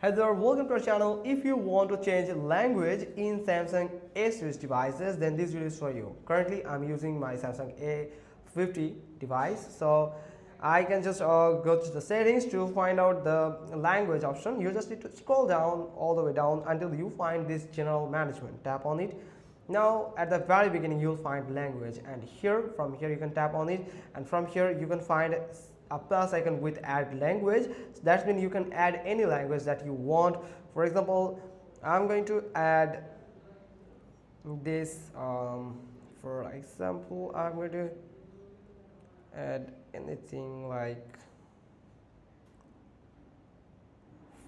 Hey there, welcome to our channel. If you want to change language in Samsung A series devices, then this video is for you. Currently, I'm using my Samsung A50 device, so I can just go to the settings to find out the language option. You just need to scroll down all the way down until you find this general management. Tap on it. Now at the very beginning you'll find language, and from here you can tap on it, and from here you can find a plus icon with add language. So that means you can add any language that you want. For example, I'm going to add this. For example, I'm going to add anything like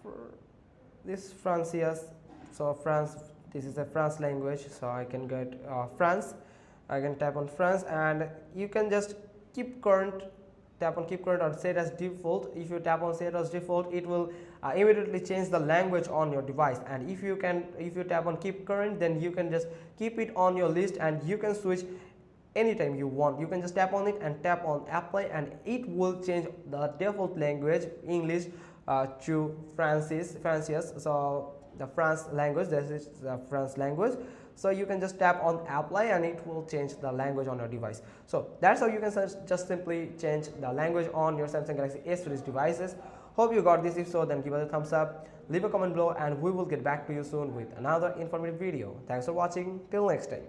for this Francias. So France, this is a France language, so I can get France. I can tap on France, and you can just keep current. Tap on keep current or set as default. If you tap on set as default, it will immediately change the language on your device. And if you tap on keep current, then you can just keep it on your list and you can switch anytime you want. You can just tap on it and tap on apply, and it will change the default language English to Francis. So the France language, this is the France language. So you can just tap on apply and it will change the language on your device. So that's how you can just simply change the language on your Samsung Galaxy A series devices. Hope you got this. If so, then give us a thumbs up, leave a comment below, and we will get back to you soon with another informative video. Thanks for watching. Till next time.